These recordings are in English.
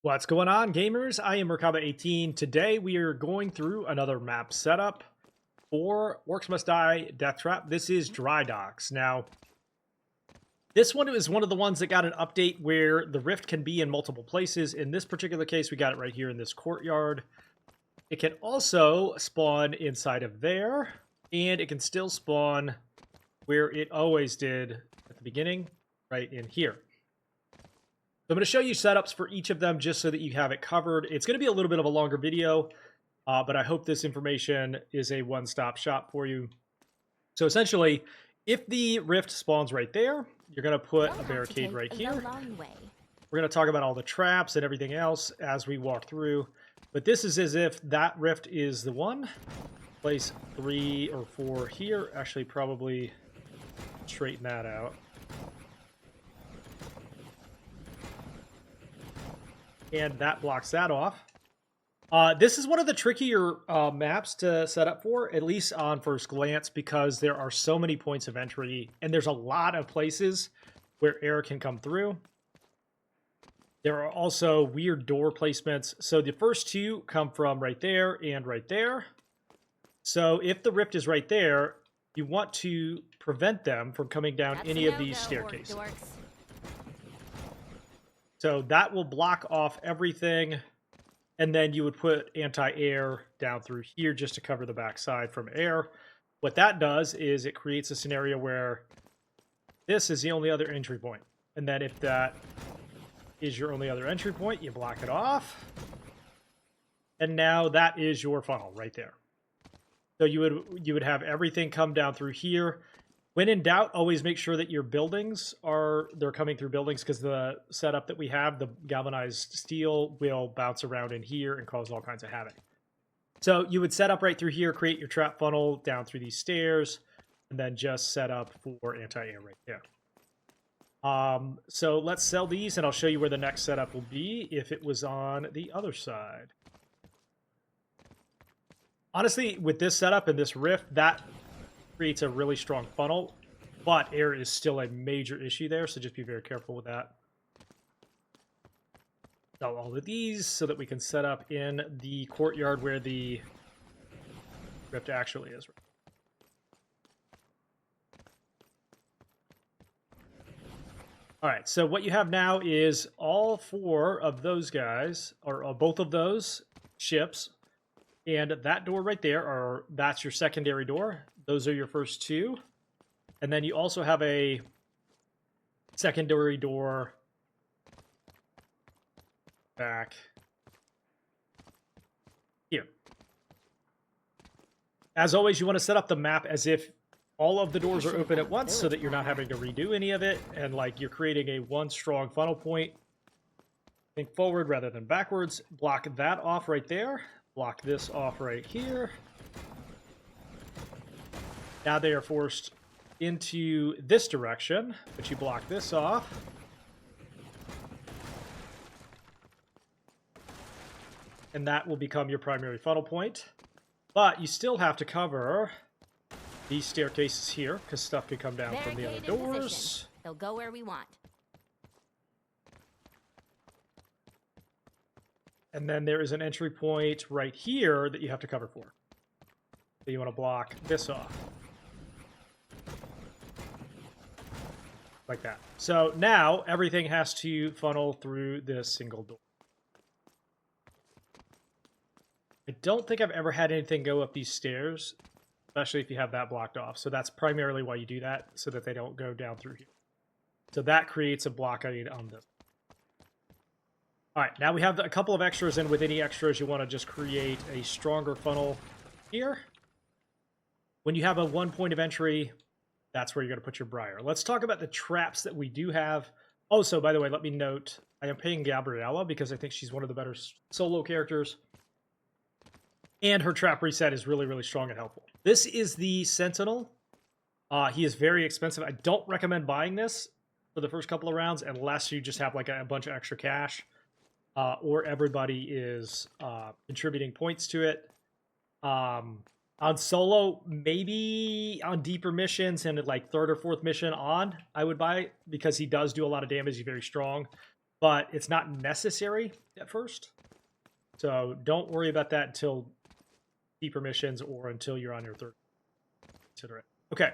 What's going on, gamers? I am Merkaba18. Today we are going through another map setup for Orcs Must Die, Deathtrap. This is Dry Docks. Now, this one is one of the ones that got an update where the rift can be in multiple places. In this particular case, we got it right here in this courtyard. It can also spawn inside of there, and it can still spawn where it always did at the beginning, right in here. I'm going to show you setups for each of them just so that you have it covered. It's going to be a little bit of a longer video, but I hope this information is a one-stop shop for you. So essentially, if the rift spawns right there, you're going to put a barricade right here. We're going to talk about all the traps and everything else as we walk through. But this is as if that rift is the one. Place 3 or 4 here. Actually, probably straighten that out. And that blocks that off. This is one of the trickier maps to set up for, at least on first glance, because there are so many points of entry, and there's a lot of places where air can come through. There are also weird door placements. So the first two come from right there and right there. So if the rift is right there, you want to prevent them from coming down any of these staircases. So that will block off everything, and then you would put anti-air down through here just to cover the backside from air. What that does is it creates a scenario where this is the only other entry point. And then if that is your only other entry point, you block it off. And now that is your funnel right there. So you would have everything come down through here. When in doubt, always make sure that your buildings they're coming through buildings, because the setup that we have, the galvanized steel, will bounce around in here and cause all kinds of havoc. So you would set up right through here, create your trap funnel down through these stairs, and then just set up for anti-air right there. So let's sell these, and I'll show you where the next setup will be if it was on the other side. Honestly, with this setup and this rift, that creates a really strong funnel, but air is still a major issue there, so just be very careful with that. Sell all of these so that we can set up in the courtyard where the rift actually is. All right, so what you have now is all 4 of those guys, or both of those ships, and that door right there, that's your secondary door. Those are your first 2. And then you also have a secondary door back here. As always, you want to set up the map as if all of the doors are open at once so that you're not having to redo any of it. And like you're creating a one strong funnel point. Think forward rather than backwards. Block that off right there. Block this off right here. Now they are forced into this direction, but you block this off. And that will become your primary funnel point. But you still have to cover these staircases here, because stuff can come down from the other doors. They'll go where we want. And then there is an entry point right here that you have to cover for. So you want to block this off. Like that. So now everything has to funnel through this single door. I don't think I've ever had anything go up these stairs, especially if you have that blocked off. So that's primarily why you do that, so that they don't go down through here. So that creates a blockade on this. All right, now we have a couple of extras, and with any extras, you want to just create a stronger funnel here. When you have a 1 point of entry, that's where you're going to put your briar. Let's talk about the traps that we do have. Oh, so by the way, let me note, I am paying Gabriella because I think she's one of the better solo characters. And her trap reset is really, really strong and helpful. This is the Sentinel. He is very expensive. I don't recommend buying this for the first couple of rounds unless you just have like a bunch of extra cash. Or everybody is contributing points to it. On solo, maybe on deeper missions and like 3rd or 4th mission on, I would buy it because he does do a lot of damage. He's very strong. but it's not necessary at first. So don't worry about that until deeper missions or until you're on your third. Consider it. Okay.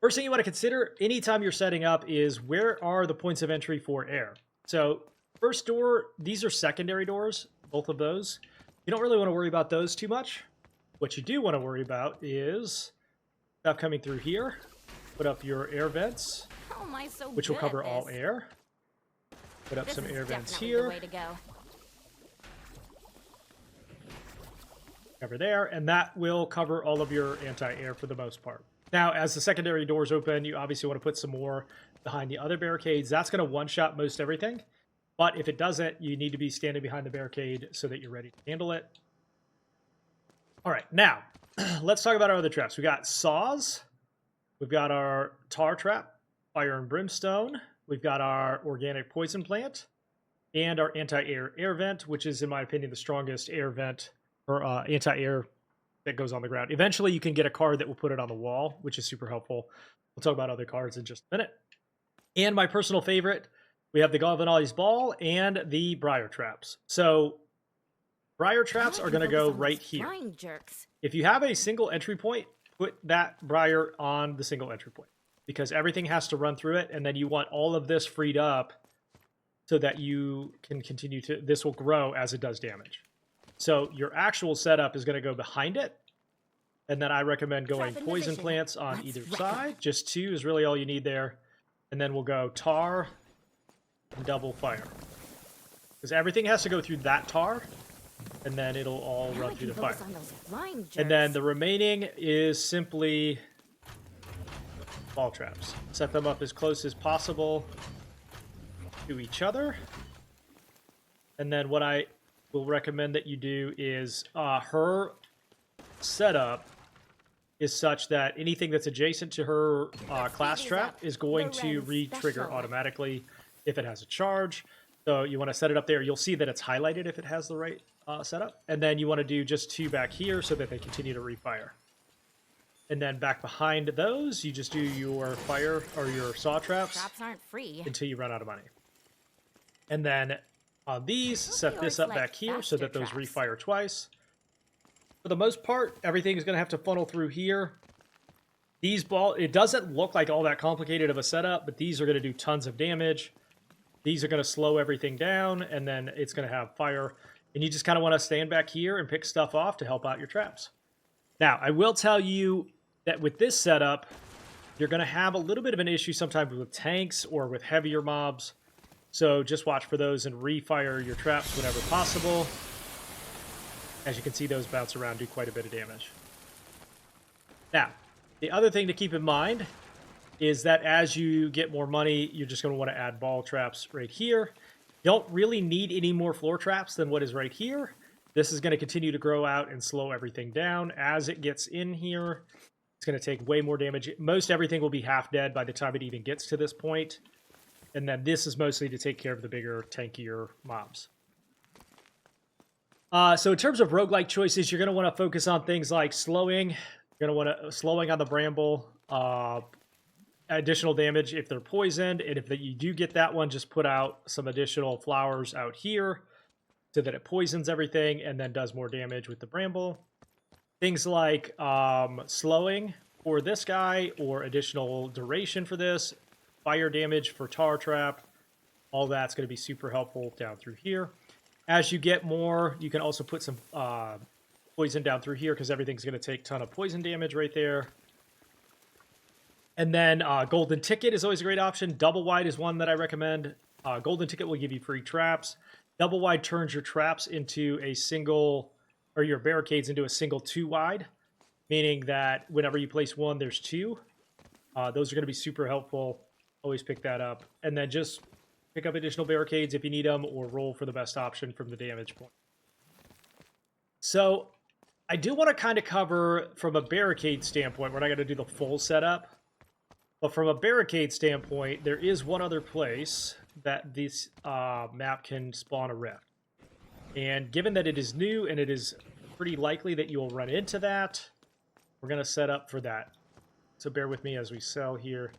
First thing you want to consider anytime you're setting up is where are the points of entry for air? So first door, these are secondary doors, both of those. You don't really want to worry about those too much. What you do want to worry about is stuff coming through here. Put up your air vents, which will cover all air. Put up some air vents here. Cover there, and that will cover all of your anti-air for the most part. Now, as the secondary doors open, you obviously want to put some more behind the other barricades. That's going to one-shot most everything. But if it doesn't, you need to be standing behind the barricade so that you're ready to handle it. All right, now, let's talk about our other traps. We got saws. We've got our tar trap, fire and brimstone. We've got our organic poison plant. And our anti-air air vent, which is, in my opinion, the strongest air vent or anti-air that goes on the ground. Eventually, you can get a card that will put it on the wall, which is super helpful. We'll talk about other cards in just a minute. And my personal favorite, we have the galvanized ball and the briar traps. So briar traps are going to go right here. If you have a single entry point, put that briar on the single entry point because everything has to run through it, and then you want all of this freed up so that you can continue to, this will grow as it does damage. So your actual setup is going to go behind it. And then I recommend going poison plants on either side. Just 2 is really all you need there. And then we'll go tar and double fire. Because everything has to go through that tar. And then it'll all run through the fire. And then the remaining is simply ball traps. Set them up as close as possible to each other. And then what I will recommend that you do is her setup is such that anything that's adjacent to her class trap is going to re-trigger automatically if it has a charge. So you want to set it up there. You'll see that it's highlighted if it has the right setup. And then you want to do just 2 back here so that they continue to refire. And then back behind those, you just do your fire or your saw traps aren't free until you run out of money. And then on these, set this up back here so that those refire twice. For the most part, everything is going to have to funnel through here. These it doesn't look like all that complicated of a setup, but these are going to do tons of damage. These are going to slow everything down, and then it's going to have fire. And you just kind of want to stand back here and pick stuff off to help out your traps. Now, I will tell you that with this setup, you're going to have a little bit of an issue sometimes with tanks or with heavier mobs. So just watch for those and refire your traps whenever possible. As you can see, those bounce around, do quite a bit of damage. Now, the other thing to keep in mind is that as you get more money, you're just going to want to add ball traps right here. You don't really need any more floor traps than what is right here. This is going to continue to grow out and slow everything down. As it gets in here, it's going to take way more damage. Most everything will be half dead by the time it even gets to this point. And then this is mostly to take care of the bigger, tankier mobs. So in terms of roguelike choices, you're going to want to focus on things like slowing. You're going to want to slowing on the bramble, additional damage if they're poisoned. And if you do get that one, just put out some additional flowers out here so that it poisons everything and then does more damage with the bramble. Things like slowing for this guy or additional duration for this. Fire damage for tar trap, all that's going to be super helpful down through here. As you get more, you can also put some poison down through here because everything's going to take a ton of poison damage right there. And then golden ticket is always a great option. Double wide is one that I recommend. Golden ticket will give you free traps. Double wide turns your traps into a single, or your barricades into a single 2 wide, meaning that whenever you place 1, there's 2. Those are going to be super helpful. Always pick that up. And then just pick up additional barricades if you need them, or roll for the best option from the damage point. So I do want to kind of cover from a barricade standpoint. We're not going to do the full setup. But from a barricade standpoint, there is one other place that this map can spawn a rift. And given that it is new and it is pretty likely that you will run into that, we're going to set up for that. So bear with me as we sell here.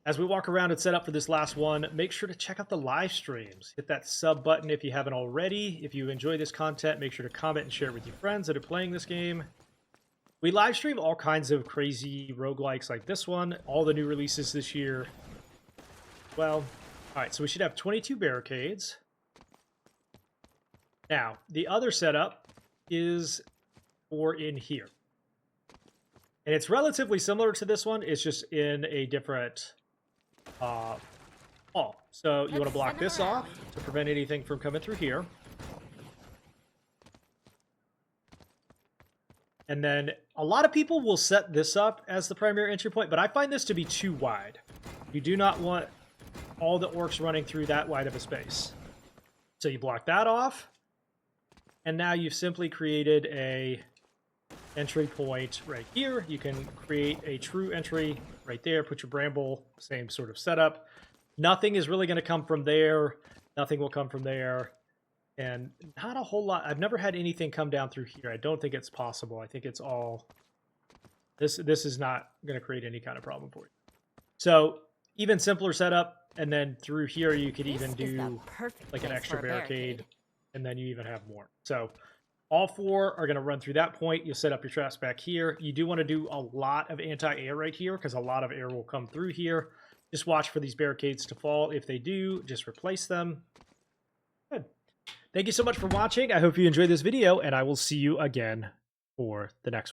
As we walk around and set up for this last one, make sure to check out the live streams. Hit that sub button if you haven't already. If you enjoy this content, make sure to comment and share it with your friends that are playing this game. We live stream all kinds of crazy roguelikes like this one, all the new releases this year. Well, all right, so we should have 22 barricades. Now, the other setup is for in here. And it's relatively similar to this one. It's just in a different wall. So you want to block this off to prevent anything from coming through here. And then a lot of people will set this up as the primary entry point, but I find this to be too wide. You do not want all the orcs running through that wide of a space. So you block that off. And now you've simply created a entry point right here. You can create a true entry right there, put your bramble, same sort of setup. Nothing is really going to come from there. Nothing will come from there. And not a whole lot. I've never had anything come down through here. I don't think it's possible. I think it's all... This is not going to create any kind of problem for you. So even simpler setup. And then through here, you could even do like an extra barricade. And then you even have more. So all four are going to run through that point. You'll set up your traps back here. You do want to do a lot of anti-air right here because a lot of air will come through here. Just watch for these barricades to fall. If they do, just replace them. Good. Thank you so much for watching. I hope you enjoyed this video, and I will see you again for the next one.